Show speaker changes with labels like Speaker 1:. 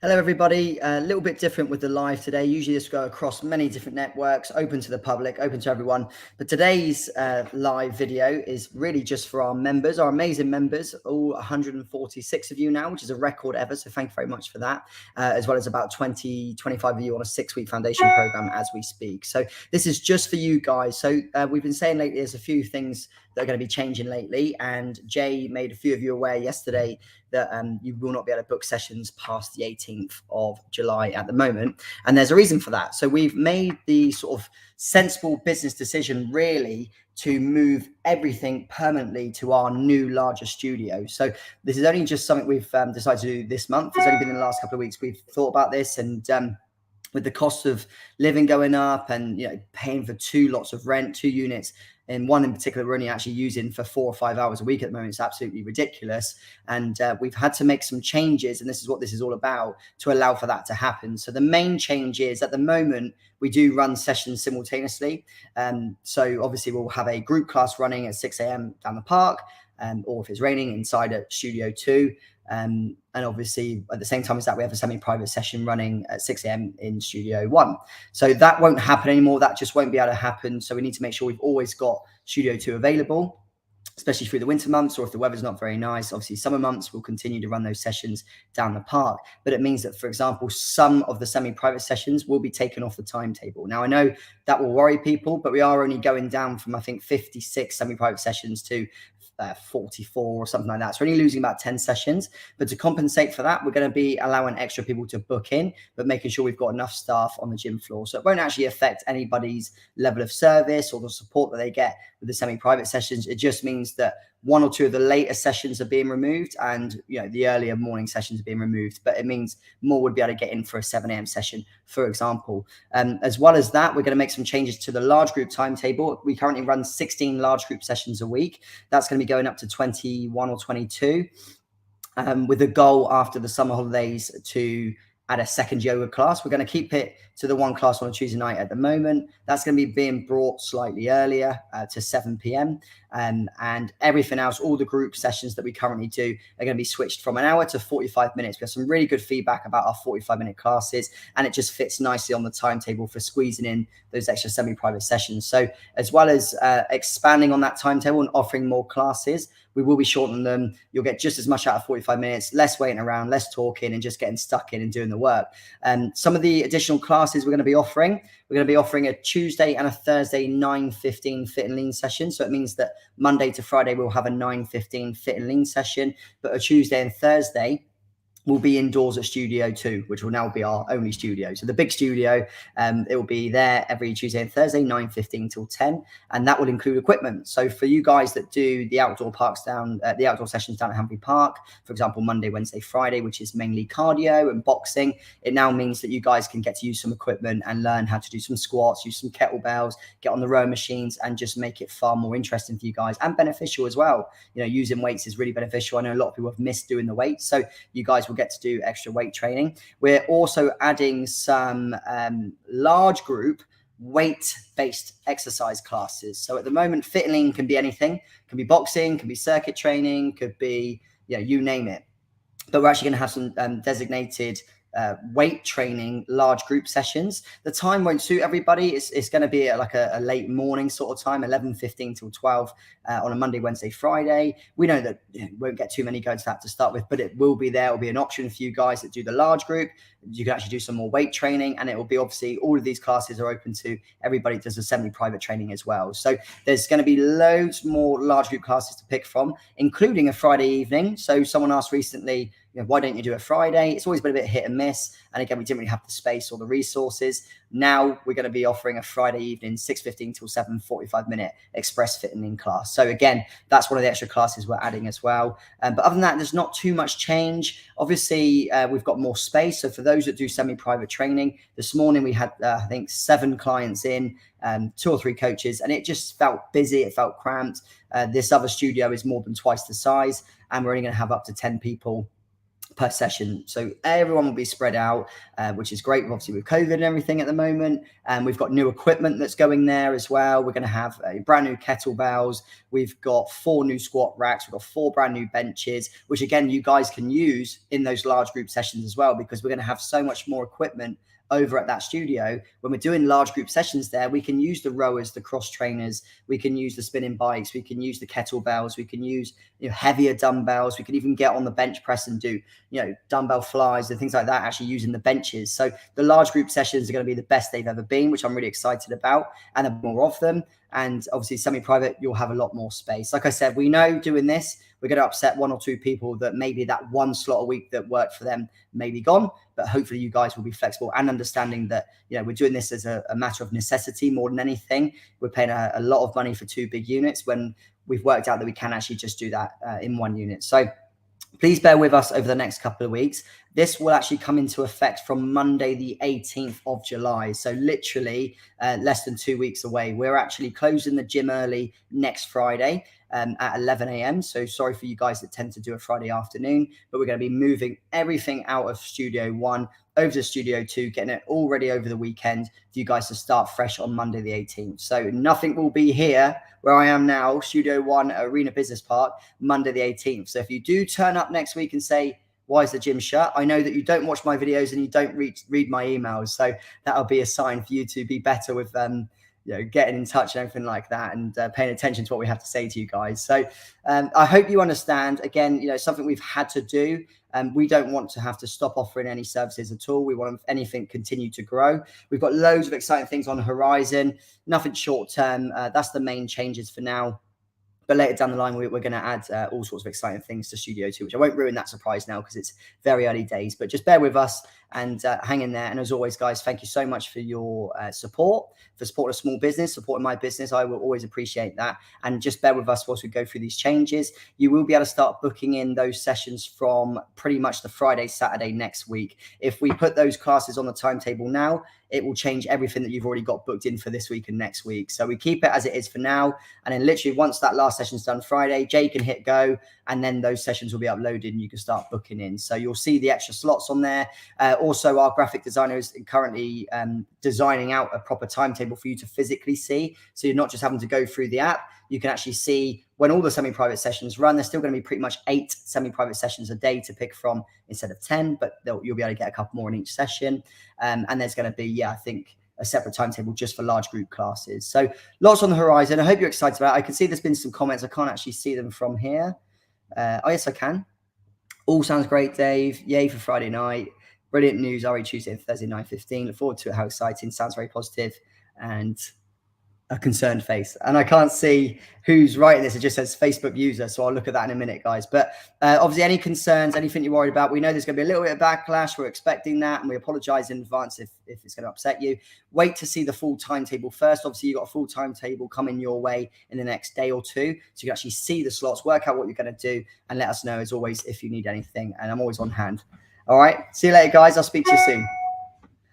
Speaker 1: Hello, everybody. A little bit different with the live today. Usually this go across many different networks, open to the public, open to everyone. But today's live video is really just for our members, our amazing members, all 146 of you now, which is a record ever. So thank you very much for that, as well as about 20, 25 of you on a 6-week foundation program as we speak. So this is just for you guys. So we've been saying lately, there's a few things that are going to be changing lately. And Jay made a few of you aware yesterday that you will not be able to book sessions past the 18th of July at the moment. And there's a reason for that. So we've made the sort of sensible business decision really to move everything permanently to our new larger studio. So this is only just something we've decided to do this month. It's only been in the last couple of weeks we've thought about this, and with the cost of living going up and paying for two lots of rent, 2 units, and one in particular we're only actually using for 4 or 5 hours a week at the moment. It's absolutely ridiculous. And we've had to make some changes, and this is what this is all about, to allow for that to happen. So the main change is at the moment, we do run sessions simultaneously. So obviously we'll have a group class running at 6 a.m. down the park, or if it's raining, inside at Studio 2. And obviously at the same time as that, we have a semi-private session running at 6 a.m. in Studio 1. So that won't happen anymore. That just won't be able to happen. So we need to make sure we've always got Studio 2 available, especially through the winter months, or if the weather's not very nice. Obviously summer months we'll continue to run those sessions down the park, but it means that, for example, some of the semi-private sessions will be taken off the timetable. Now I know that will worry people, but we are only going down from, I think, 56 semi-private sessions to 44 or something like that. So we're only losing about 10 sessions, but to compensate for that, we're going to be allowing extra people to book in, but making sure we've got enough staff on the gym floor. So it won't actually affect anybody's level of service or the support that they get with the semi-private sessions. It just means that 1 or 2 of the later sessions are being removed, and the earlier morning sessions are being removed, but it means more would be able to get in for a 7 a.m. session, for example. As well as that, we're going to make some changes to the large group timetable. We currently run 16 large group sessions a week. That's going to be going up to 21 or 22, with the goal after the summer holidays to add a second yoga class. We're going to keep it to the 1 class on a Tuesday night at the moment. That's going to be being brought slightly earlier to 7 p.m. And everything else, all the group sessions that we currently do are going to be switched from an hour to 45 minutes. We have some really good feedback about our 45-minute classes, and it just fits nicely on the timetable for squeezing in those extra semi-private sessions. So as well as expanding on that timetable and offering more classes, we will be shortening them. You'll get just as much out of 45 minutes, less waiting around, less talking, and just getting stuck in and doing the work. Some of the additional classes we're going to be offering a Tuesday and a Thursday 9:15 fit and lean session. So it means that Monday to Friday we'll have a 9:15 fit and lean session, but a Tuesday and Thursday will be indoors at Studio 2, which will now be our only studio. So the big studio, it will be there every Tuesday and Thursday, 9:15 till 10, and that will include equipment. So for you guys that do the outdoor parks down, the outdoor sessions down at Hanbury Park, for example, Monday, Wednesday, Friday, which is mainly cardio and boxing, it now means that you guys can get to use some equipment and learn how to do some squats, use some kettlebells, get on the row machines, and just make it far more interesting for you guys and beneficial as well. Using weights is really beneficial. I know a lot of people have missed doing the weights, so you guys will get to do extra weight training. We're also adding some large group weight-based exercise classes. So at the moment, fit and lean can be anything. Can be boxing, can be circuit training, could be, you name it. But we're actually going to have some designated weight training large group sessions. The time won't suit everybody. It's going to be at like a late morning sort of time, 11:15 till 12 on a Monday, Wednesday, Friday. We know that we won't get too many going to that to start with, but it will be there. It'll be an option for you guys that do the large group. You can actually do some more weight training, and it will be, obviously, all of these classes are open to everybody that does a semi-private training as well. So there's going to be loads more large group classes to pick from, including a Friday evening. So someone asked recently, why don't you do a Friday? It's always been a bit hit and miss. And again, we didn't really have the space or the resources. Now we're going to be offering a Friday evening, 6:15 till 7, 45-minute express fit and lean class. So again, that's one of the extra classes we're adding as well. But other than that, there's not too much change. Obviously, we've got more space. So for those that do semi-private training, this morning we had, I think, 7 clients in, 2 or 3 coaches, and it just felt busy. It felt cramped. This other studio is more than twice the size, and we're only going to have up to 10 people per session. So everyone will be spread out, which is great, obviously with COVID and everything at the moment. And we've got new equipment that's going there as well. We're going to have a brand new kettlebells. We've got 4 new squat racks. We've got 4 brand new benches, which again, you guys can use in those large group sessions as well, because we're going to have so much more equipment over at that studio. When we're doing large group sessions there, we can use the rowers, the cross trainers, we can use the spinning bikes, we can use the kettlebells, we can use heavier dumbbells, we can even get on the bench press and do dumbbell flies and things like that, actually using the benches. So the large group sessions are going to be the best they've ever been, which I'm really excited about, and there are more of them. And obviously semi-private, you'll have a lot more space. Like I said, we know doing this, we're going to upset 1 or 2 people that maybe that 1 slot a week that worked for them may be gone. But hopefully you guys will be flexible and understanding that, we're doing this as a matter of necessity more than anything. We're paying a lot of money for 2 big units when we've worked out that we can actually just do that in 1 unit. So please bear with us over the next couple of weeks. This will actually come into effect from Monday, the 18th of July. So literally less than 2 weeks away. We're actually closing the gym early next Friday at 11 a.m. So sorry for you guys that tend to do a Friday afternoon, but we're going to be moving everything out of Studio 1 over to Studio 2, getting it all ready over the weekend for you guys to start fresh on Monday, the 18th. So nothing will be here where I am now, Studio 1 Arena Business Park, Monday, the 18th. So if you do turn up next week and say, why is the gym shut? I know that you don't watch my videos and you don't read my emails. So that'll be a sign for you to be better with getting in touch and everything like that, and paying attention to what we have to say to you guys. So I hope you understand. Again, something we've had to do. We don't want to have to stop offering any services at all. We want anything continue to grow. We've got loads of exciting things on the horizon. Nothing short term. That's the main changes for now. But later down the line, we're going to add all sorts of exciting things to Studio 2, which I won't ruin that surprise now because it's very early days. But just bear with us and hang in there. And as always, guys, thank you so much for your support, for supporting a small business, supporting my business. I will always appreciate that. And just bear with us whilst we go through these changes. You will be able to start booking in those sessions from pretty much the Friday, Saturday next week. If we put those classes on the timetable now, it will change everything that you've already got booked in for this week and next week. So we keep it as it is for now. And then literally once that last session's done Friday, Jay can hit go, and then those sessions will be uploaded and you can start booking in. So you'll see the extra slots on there. Also, our graphic designer is currently designing out a proper timetable for you to physically see. So you're not just having to go through the app. You can actually see when all the semi-private sessions run. There's still going to be pretty much 8 semi-private sessions a day to pick from instead of 10, but you'll be able to get a couple more in each session. And there's going to be, I think, a separate timetable just for large group classes. So lots on the horizon. I hope you're excited about it. I can see there's been some comments. I can't actually see them from here. Oh, yes, I can. All sounds great, Dave. Yay for Friday night. Brilliant news. RE Tuesday and Thursday, 9:15. Look forward to it. How exciting. Sounds very positive. And a concerned face, and I can't see who's writing this. It just says Facebook user, so I'll look at that in a minute, guys. But obviously, any concerns, anything you're worried about, we know there's going to be a little bit of backlash. We're expecting that, and we apologize in advance if it's going to upset you. Wait to see the full timetable first. Obviously, you've got a full timetable coming your way in the next day or two, so you can actually see the slots, work out what you're going to do, and let us know, as always, if you need anything, and I'm always on hand. All right, see you later, guys. I'll speak to you soon.